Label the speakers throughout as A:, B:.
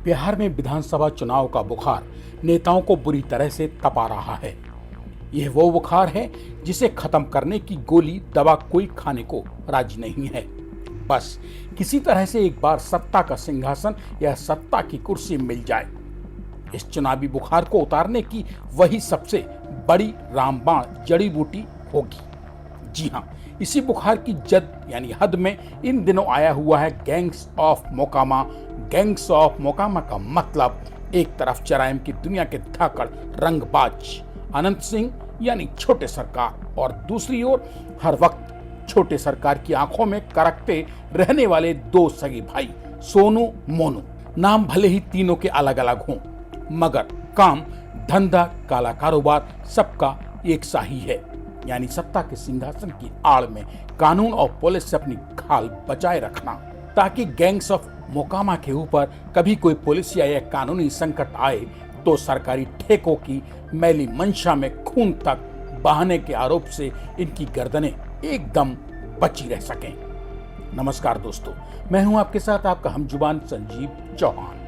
A: बिहार में विधानसभा चुनाव का बुखार नेताओं को बुरी तरह से तपा रहा है। यह वो बुखार है जिसे खत्म करने की गोली दवा कोई खाने को राजी नहीं है। बस किसी तरह से एक बार सत्ता का सिंहासन या सत्ता की कुर्सी मिल जाए। इस चुनावी बुखार को उतारने की वही सबसे बड़ी रामबाण जड़ी बूटी होगी। जी हाँ, इसी बुखार की जद यानी हद में इन दिनों आया हुआ है gangs of Mokama. Gangs of Mokama का मतलब एक तरफ जराइम की दुनिया के धाकड़ रंगबाज अनंत सिंह यानी छोटे सरकार और दूसरी ओर हर वक्त छोटे सरकार की आंखों में करकते रहने वाले दो सगे भाई सोनू मोनू। नाम भले ही तीनों के अलग अलग हों मगर काम धंधा काला कारोबार सबका एक सा ही है, यानी सत्ता के सिंहासन की आड़ में कानून और पुलिस से अपनी खाल बचाए रखना, ताकि गैंग्स ऑफ मोकामा के ऊपर कभी कोई पुलिस या कानूनी संकट आए तो सरकारी ठेकों की मैली मंशा में खून तक बहाने के आरोप से इनकी गर्दनें एकदम बची रह सकें। नमस्कार दोस्तों, मैं हूं आपके साथ आपका हमजुबान संजीव चौहान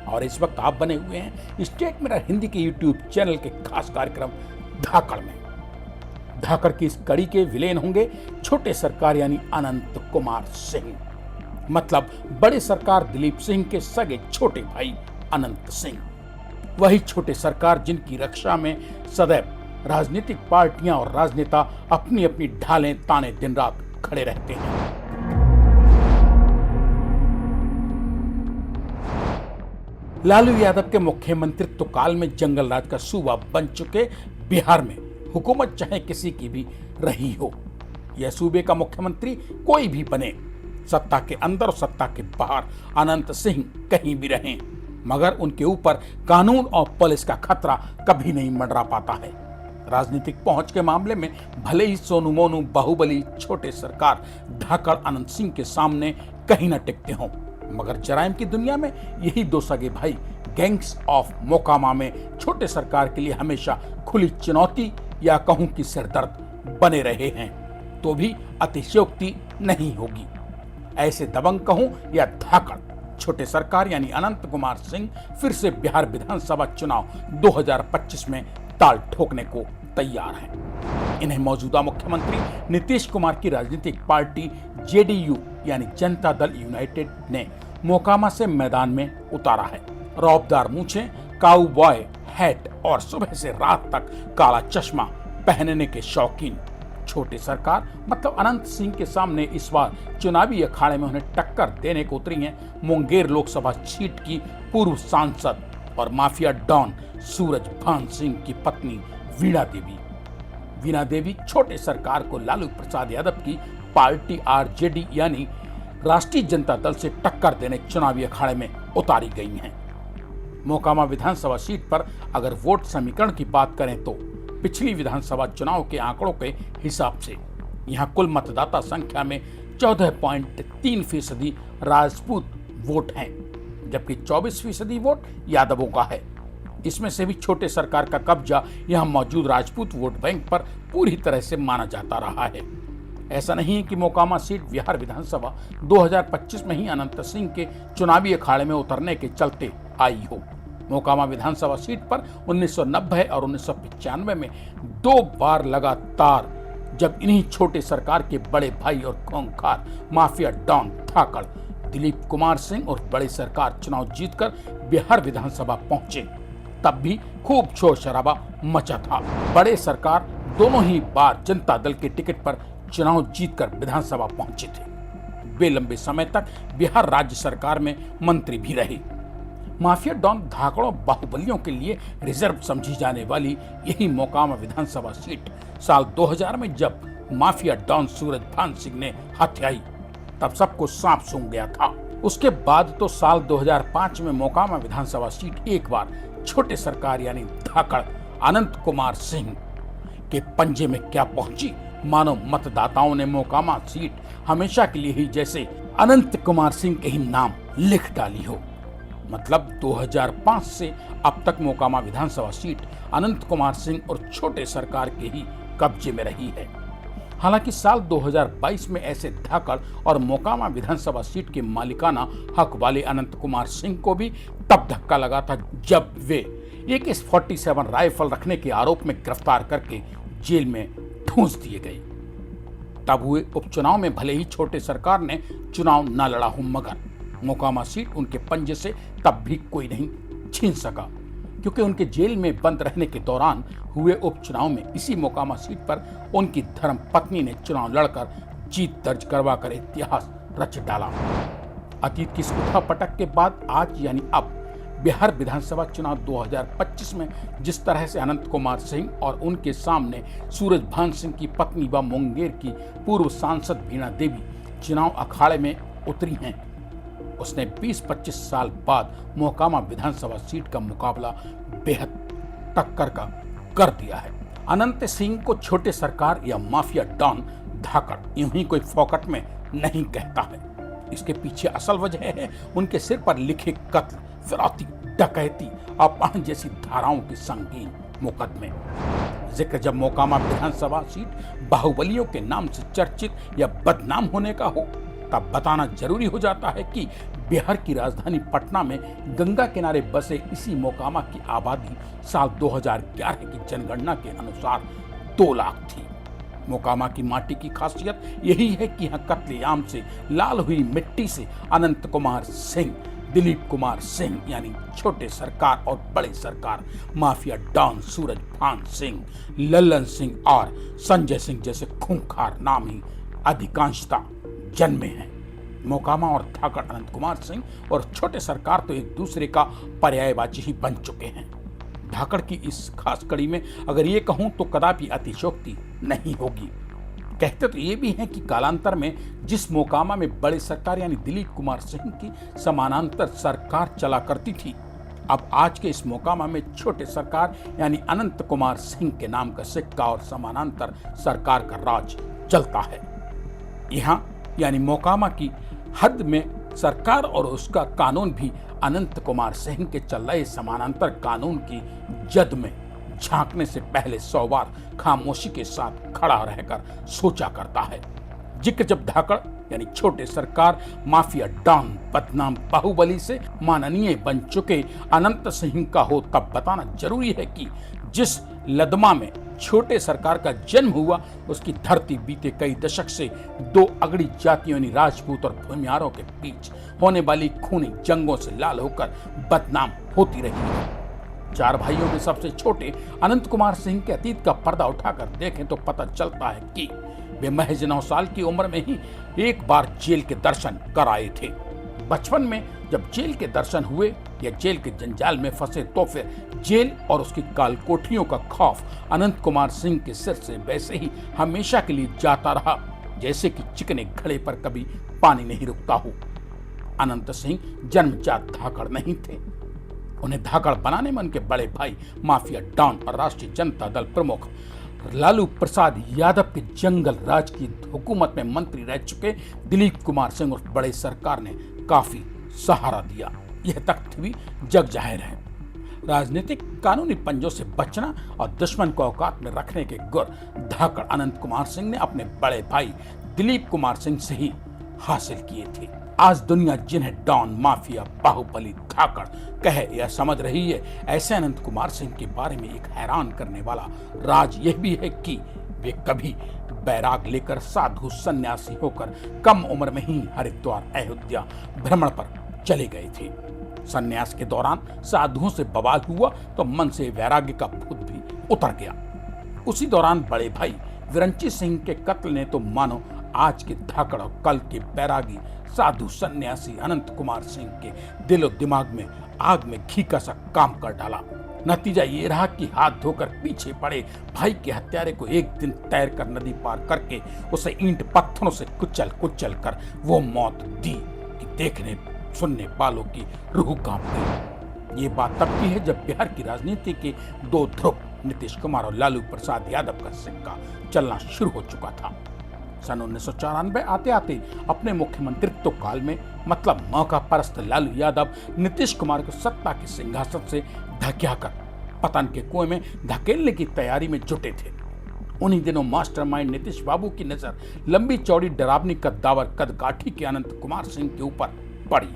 A: और इस वक्त आप बने हुए हैं स्टेट मिरर हिंदी के यूट्यूब चैनल के खास कार्यक्रम धाकड़ में। धाकड़ की इस कड़ी के विलेन होंगे छोटे सरकार यानी अनंत कुमार सिंह, मतलब बड़े सरकार दिलीप सिंह के सगे छोटे भाई अनंत सिंह। वही छोटे सरकार जिनकी रक्षा में सदैव राजनीतिक पार्टियां और राजनेता अपनी अपनी ढालें ताने दिन रात खड़े रहते हैं। लालू यादव के मुख्यमंत्रित्व काल में जंगल राज का सूबा बन चुके बिहार में हुकूमत चाहे किसी की भी रही हो, यह सूबे का मुख्यमंत्री कोई भी बने, सत्ता के अंदर और सत्ता के बाहर अनंत सिंह कहीं भी रहें, मगर उनके ऊपर कानून और पुलिस का खतरा कभी नहीं मंडरा पाता है। राजनीतिक पहुंच के मामले में भले ही सोनू मोनू बाहुबली छोटे सरकार धाकड़ अनंत सिंह के सामने कहीं न टिकते हों, मगर जराइम की दुनिया में यही दो सगे भाई गैंग्स ऑफ मोकामा में छोटे सरकार के लिए हमेशा खुली चुनौती या कहूं कि सिरदर्द बने रहे हैं, तो भी अतिशयोक्ति नहीं होगी। ऐसे दबंग कहूं या धाकड़ छोटे सरकार यानी अनंत कुमार सिंह फिर से बिहार विधानसभा चुनाव 2025 में ताल ठोकने को तैयार हैं। इन्हें मौजूदा मुख्यमंत्री नीतीश कुमार की राजनीतिक पार्टी जेडीयू यानी जनता दल यूनाइटेड ने मोकामा से मैदान में उतारा है। रौबदार मूछें, काउबॉय हैट और सुबह से रात तक काला चश्मा पहनने के शौकीन छोटे सरकार मतलब अनंत सिंह के सामने इस बार चुनावी अखाड़े में उन्हें टक्कर देने को उतरी हैं मुंगेर लोकसभा सीट की पूर्व सांसद और माफिया डॉन सूरज भान सिंह की पत्नी वीणा देवी। वीणा देवी छोटे सरकार को लालू प्रसाद यादव की पार्टी आरजेडी यानी राष्ट्रीय जनता दल से टक्कर देने चुनावी अखाड़े में उतारी गई हैं। मोकामा विधानसभा सीट पर अगर वोट समीकरण की बात करें तो पिछली विधानसभा चुनाव के आंकड़ों के हिसाब से यहां कुल मतदाता संख्या में 14.3% राजपूत वोट हैं, जबकि 24% वोट यादवों का है। इसमें से भी छोटे सरकार का कब्जा यहां मौजूद राजपूत वोट बैंक पर पूरी तरह से माना जाता रहा है। ऐसा नहीं है कि मोकामा सीट बिहार विधानसभा 2025 में ही अनंत सिंह के चुनावी अखाड़े में उतरने के चलते आई हो। मोकामा विधानसभा सीट पर 1990 और 1995 में 2 बार लगातार जब इन्हीं छोटे सरकार के बड़े भाई और खूंखार माफिया डॉन धाकड़ दिलीप कुमार सिंह और बड़े सरकार चुनाव जीतकर बिहार विधानसभा पहुंचे, तब भी खूब शोर शराबा मचा था। बड़े सरकार दोनों ही बार जनता दल के टिकट पर चुनाव जीतकर विधानसभा पहुंचे थे। वे लंबे समय तक बिहार राज्य सरकार में मंत्री भी रहे। माफिया डॉन धाकड़ों बाहुबलियों के लिए रिजर्व समझी जाने वाली यही मोकामा विधानसभा सीट साल 2000 में जब माफिया डॉन सूरज भान सिंह ने हत्याई तब सबको सांप सूंघ गया था। उसके बाद तो साल 2005 में मोकामा विधानसभा सीट एक बार छोटे सरकार यानी धाकड़ अनंत कुमार सिंह के पंजे में क्या पहुंची, मानो मतदाताओं ने मोकामा सीट हमेशा के लिए ही जैसे अनंत कुमार सिंह के ही नाम लिख डाली हो। मतलब 2005 से अब तक मोकामा विधानसभा सीट अनंत कुमार सिंह और छोटे सरकार के ही कब्जे में रही है। हालांकि साल 2022 में ऐसे धाकड़ और मोकामा विधानसभा सीट के मालिकाना हक वाले अनंत कुमार सिंह को भी तब धक्का लगा था जब वे AK-47 राइफल रखने के आरोप में गिरफ्तार करके जेल में ठूंस दिए गए। तब हुए उपचुनाव में भले ही छोटे सरकार ने चुनाव न लड़ा हो, मगर मोकामा सीट उनके पंजे से तब भी कोई नहीं छीन सका, क्योंकि उनके जेल में बंद रहने के दौरान हुए उपचुनाव में इसी मोकामा सीट पर उनकी धर्म पत्नी ने चुनाव लड़कर जीत दर्ज करवाकर इतिहास रच डाला। अतीत की उठापटक के बाद आज यानी अब बिहार विधानसभा चुनाव 2025 में जिस तरह से अनंत कुमार सिंह और उनके सामने सूरजभान सिंह की पत्नी व मुंगेर की पूर्व सांसद वीणा देवी चुनाव अखाड़े में उतरी हैं, उसने 20-25 साल बाद मोकामा विधानसभा सीट का मुकाबला बेहद टक्कर का कर दिया है। अनंत सिंह को छोटे सरकार या माफिया डॉन धाकड़ यूं ही कोई फोकट में नहीं कहता है। इसके पीछे असल वजह है उनके सिर पर लिखे कत्ल, फिरौती, डकैती, अपहरण जैसी धाराओं के संगीन मुकदमे। जिक्र जब मोकामा विधानसभा सीट बाहुबलियों के नाम से चर्चित या बदनाम होने का हो, तब बताना जरूरी हो जाता है कि बिहार की राजधानी पटना में गंगा किनारे बसे इसी मोकामा की आबादी साल 2011 की जनगणना के अनुसार 2 लाख थी। मोकामा की माटी की खासियत यही है कि यहाँ कत्लेआम से लाल हुई मिट्टी से अनंत कुमार सिंह, दिलीप कुमार सिंह यानी छोटे सरकार और बड़े सरकार, माफिया डॉन सूरजभान सिंह, लल्लन सिंह और संजय सिंह जैसे खूंखार नाम ही अधिकांशता जन्मे हैं। मोकामा और धाकड़ अनंत कुमार सिंह और छोटे सरकार तो एक दूसरे का पर्यायवाची ही बन चुके हैं। धाकड़ की इस खास कड़ी में अगर ये कहूं तो कदापि अतिशयोक्ति नहीं होगी। कहते तो ये भी हैं कि कालांतर में जिस मोकामा में बड़े सरकार यानी दिलीप कुमार सिंह की समानांतर सरकार चला करती थी, अब आज के इस मोकामा में छोटे सरकार यानी अनंत कुमार सिंह के नाम का सिक्का और समानांतर सरकार का राज चलता है। यहाँ यानी मोकामा की हद में सरकार और उसका कानून भी अनंत कुमार सिंह के चल रहे समानांतर कानून की जद में झांकने से पहले 100 बार खामोशी के साथ खड़ा रहकर सोचा करता है। जिक्र जब धाकड़ यानी छोटे सरकार, माफिया डॉन, बदनाम बाहुबली से माननीय बन चुके अनंत सिंह का हो, तब बताना जरूरी है कि जिस लदमा में छोटे सरकार का जन्म हुआ, उसकी धरती बीते कई दशक से 2 अगड़ी जातियों यानी राजपूत और भूमिहारों के बीच होने वाली खूनी जंगों से लाल होकर बदनाम होती रही है। 4 भाइयों में सबसे छोटे अनंत कुमार सिंह के अतीत का पर्दा उठाकर देखें तो पता चलता है कि वे महज 9 साल की उम्र में ही एक बार जेल के दर्शन कर आए थे। बचपन में जब जेल के दर्शन हुए या जेल के जंजाल में फंसे, तो फिर जेल और उसकी कालकोठरियों का खौफ अनंत कुमार सिंह के सिर से वैसे ही हमेशा के लिए जाता रहा जैसे कि चिकने घड़े पर कभी पानी नहीं रुकता हो। अनंत सिंह जन्मजात धाकड़ नहीं थे। उन्हें धाकड़ बनाने में उनके बड़े भाई माफिया डॉन और राष्ट्रीय जनता दल प्रमुख लालू प्रसाद यादव के जंगल राज की हुकूमत में मंत्री रह चुके दिलीप कुमार सिंह और बड़े सरकार ने काफी सहारा दिया। यह तथ्य भी जग जाहिर है। राजनीतिक कानूनी पंजों से बचना और दुश्मन को औकात में रखने के गुर धाकड़ अनंत कुमार सिंह ने अपने बड़े भाई दिलीप कुमार सिंह से ही हासिल किए थे। आज दुनिया जिन्हें डॉन, माफिया, बाहुबली, धाकड़ कहे या समझ रही है, ऐसे अनंत कुमार सिंह के बारे में एक हैरान करने वाला राज यह भी है कि वे कभी बैराग लेकर साधु सन्यासी होकर कम उम्र में ही हरिद्वार, अयोध्या भ्रमण पर चले गए थे। सन्यास के दौरान साधुओं से बवाल हुआ तो मन से वैराग्य का भूत भी उतर गया। उसी दौरान बड़े भाई विरंची सिंह के कत्ल ने तो मानो आज के धाकड़ और कल के बैरागी साधु सन्यासी अनंत कुमार सिंह के दिलो दिमाग में आग में घी का सा काम कर डाला। नतीजा ये रहा कि हाथ धोकर पीछे पड़े भाई के हत्यारे को एक दिन तैर कर नदी पार करके उसे ईंट पत्थरों से कुचल कुचल कर वो मौत दी कि देखने सुनने वालों की रूह कांप गई। ये बात तब की है जब बिहार की राजनीति के 2 ध्रुव नीतीश कुमार और लालू प्रसाद यादव का सिक्का चलना शुरू हो चुका था। सन 1994 आते आते अपने मुख्यमंत्रित्व काल में मतलब मौका परस्त लालू यादव नीतीश कुमार को सत्ता के सिंहासन से धकेलकर पतन के कुएं में धकेलने की तैयारी में जुटे थे। उन्हीं दिनों मास्टरमाइंड नीतीश बाबू की नजर लंबी चौड़ी डरावनी कद्दावर कदकाठी के अनंत कुमार सिंह के ऊपर पड़ी।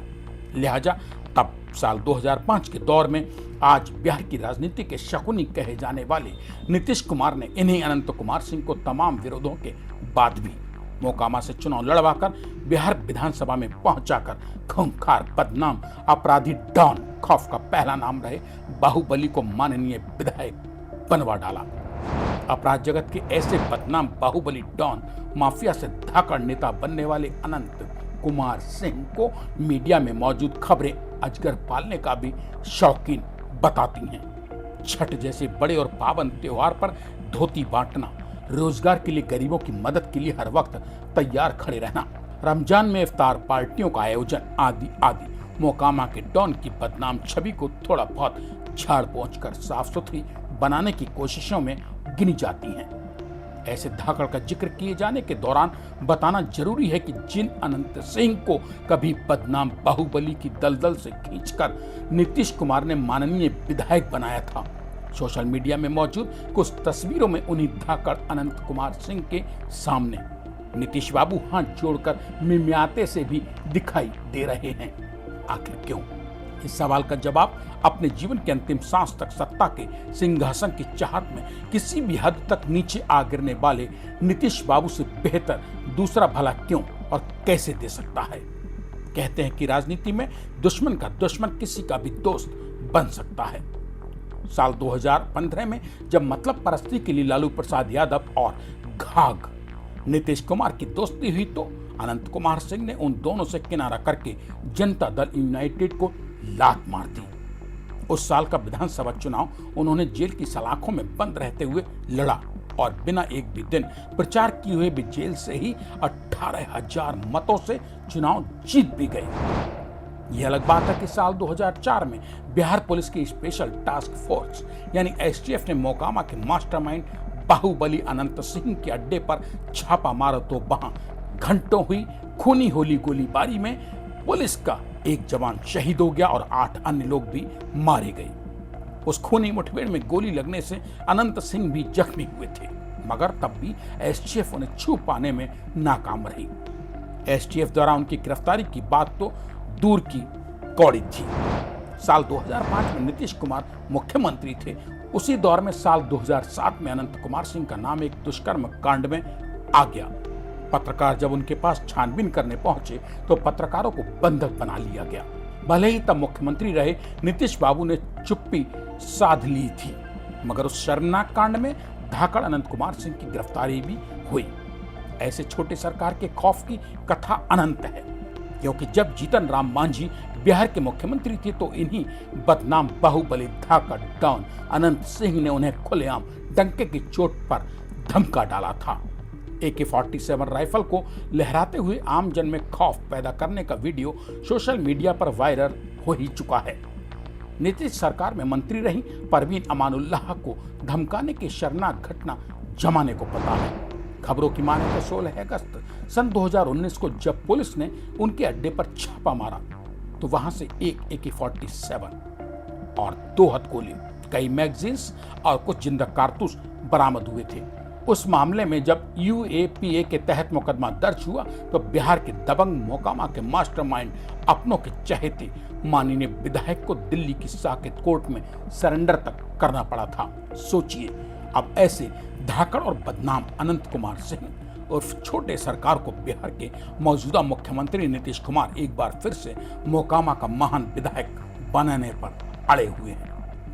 A: लिहाजा तब साल 2005 के दौर में आज बिहार की राजनीति के शकुनी कहे जाने वाले नीतीश कुमार ने इन्हीं अनंत कुमार सिंह को तमाम विरोधों के बाद भी मोकामा से चुनाव लड़वाकर बिहार विधानसभा में पहुंचाकर खूंखार बदनाम अपराधी डॉन, खौफ का पहला नाम रहे बाहुबली को माननीय विधायक बनवा डाला। अपराध जगत के ऐसे बदनाम बाहुबली डॉन माफिया से धाकड़ नेता बनने वाले अनंत कुमार सिंह को मीडिया में मौजूद खबरें अजगर पालने का भी शौकीन बताती हैं। छठ जैसे बड़े और पावन त्योहार पर धोती बांटना, रोजगार के लिए गरीबों की मदद के लिए हर वक्त तैयार खड़े रहना, रमजान में इफ्तार पार्टियों का आयोजन आदि आदि मोकामा के डॉन की बदनाम छवि को थोड़ा बहुत झाड़ पोंछ कर साफ सुथरी बनाने की कोशिशों में गिनी जाती हैं। ऐसे धाकड़ का जिक्र किए जाने के दौरान बताना जरूरी है कि जिन अनंत सिंह को कभी बदनाम बाहुबली की दलदल से खींचकर नीतीश कुमार ने माननीय विधायक बनाया था, सोशल मीडिया में मौजूद कुछ तस्वीरों में उन्हीं धाकड़ अनंत कुमार सिंह के सामने नीतीश बाबू हाथ जोड़कर मिमियाते से भी दिखाई दे रहे हैं। आखिर क्यों? इस सवाल का जवाब अपने जीवन के अंतिम सांस तक सत्ता के सिंहासन की चाहत में किसी भी हद तक नीचे आ गिरने वाले नीतीश बाबू से बेहतर दूसरा भला क्यों और कैसे दे सकता है। कहते हैं कि राजनीति में दुश्मन का दुश्मन किसी का भी दोस्त बन सकता है। साल 2015 में जब मतलब परस्ती के लिए लालू प्रसाद यादव और घाघ नीतीश कुमार की दोस्ती हुई तो अनंत कुमार सिंह ने उन दोनों से किनारा करके जनता दल यूनाइटेड को लात मार दी। उस साल का विधानसभा चुनाव उन्होंने जेल की सलाखों में बंद रहते हुए लड़ा और बिना एक भी दिन प्रचार किए हुए भी जेल से ही 18,000 मतों से चुनाव जीत भी गए। यह अलग बात है कि साल 2004 में बिहार पुलिस की स्पेशल टास्क फोर्स यानी एसटीएफ ने मोकामा के मास्टरमाइंड बाहुबली अनंत सिंह के अड्डे पर छापा मारा तो वहां घंटों हुई खूनी होली गोलीबारी में पुलिस का एक जवान शहीद हो गया और 8 अन्य लोग भी मारे गए। उस खूनी मुठभेड़ में गोली लगने से अनंत सिंह भी जख्मी हुए थे, मगर तब भी एसटीएफ उन्हें छू पाने में नाकाम रही। एसटीएफ द्वारा उनकी गिरफ्तारी की बात तो दूर की कौड़ी थी। साल 2005 में नीतीश कुमार मुख्यमंत्री थे। उसी दौर में साल 2007 में अनंत कुमार सिंह का नाम एक दुष्कर्म कांड में आ गया। पत्रकार जब उनके पास छानबीन करने पहुंचे तो पत्रकारों को बंधक बना लिया गया। भले ही तब मुख्यमंत्री रहे नीतीश बाबू ने चुप्पी साध ली थी, मगर उस शर्मनाक कांड में धाकड़ अनंत कुमार सिंह की गिरफ्तारी भी हुई। ऐसे छोटे सरकार के खौफ की कथा अनंत है, क्योंकि जब जीतन राम मांझी बिहार के मुख्यमंत्री थे तो इन्हीं बदनाम बाहुबली धाकड़ डॉन अनंत सिंह ने उन्हें खुलेआम डंके की चोट पर धमका डाला था। AK-47 राइफल को लहराते हुए आम जन में खौफ पैदा करने का वीडियो सोशल मीडिया पर वायरल हो ही चुका है। नीतीश सरकार में मंत्री रही परवीन अमानुल्लाह को धमकाने की शर्मनाक घटना जमाने को पता है। खबरों की माने तो 16 अगस्त सन 2019 को जब पुलिस ने उनके अड्डे पर छापा मारा तो वहां से एक AK-47 और 2 हथगोले, कई मैगजीन्स और कुछ जिंदा कारतूस बरामद हुए थे। उस मामले में जब UAPA के तहत मुकदमा दर्ज हुआ तो बिहार के दबंग मोकामा के मास्टरमाइंड अपनों के चहेते माननीय विधायक को दिल्ली की साकेत कोर्ट में सरेंडर तक करना पड़ा था। सोचिए, अब ऐसे धाकड़ और बदनाम अनंत कुमार सिंह और छोटे सरकार को बिहार के मौजूदा मुख्यमंत्री नीतीश कुमार एक बार फिर से मोकामा का महान विधायक बनाने पर अड़े हुए हैं,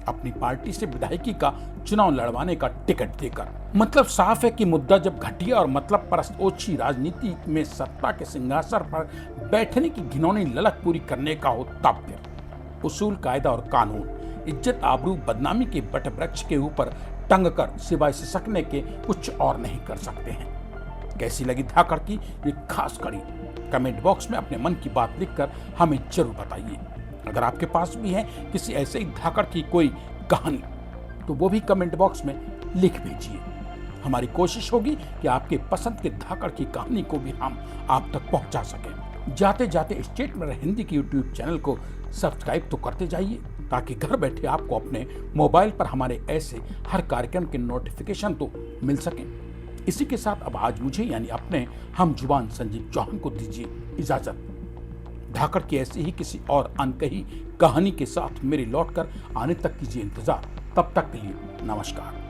A: अपनी पार्टी से विधायकी का चुनाव लड़वाने का टिकट देकर। मतलब साफ है कि मुद्दा जब घटिया और मतलब परस्त ओछी राजनीति में सत्ता के सिंहासन पर बैठने की घिनौनी ललक पूरी करने का हो तब फिर उसूल, कायदा और कानून, इज्जत, आबरू, बदनामी के बट वृक्ष के ऊपर टंग कर सिवाय सिसकने के कुछ और नहीं कर सकते हैं। कैसी लगी धाकड़ की ये खास कड़ी? कमेंट बॉक्स में अपने मन की बात लिखकर हमें जरूर बताइए। अगर आपके पास भी है किसी ऐसे ही धाकड़ की कोई कहानी तो वो भी कमेंट बॉक्स में लिख भेजिए। हमारी कोशिश होगी कि आपके पसंद के धाकड़ की कहानी को भी हम आप तक पहुंचा सकें। जाते जाते स्टेट में हिंदी की YouTube चैनल को सब्सक्राइब तो करते जाइए। ताकि घर बैठे आपको अपने मोबाइल पर हमारे ऐसे हर कार्यक्रम के नोटिफिकेशन तो मिल सकें। इसी के साथ अब आज मुझे यानी अपने हम जुबान संजीव चौहान को दीजिए इजाजत। धाकड़ की ऐसी ही किसी और अनकही कहानी के साथ मेरे लौटकर आने तक कीजिए इंतजार। तब तक के लिए नमस्कार।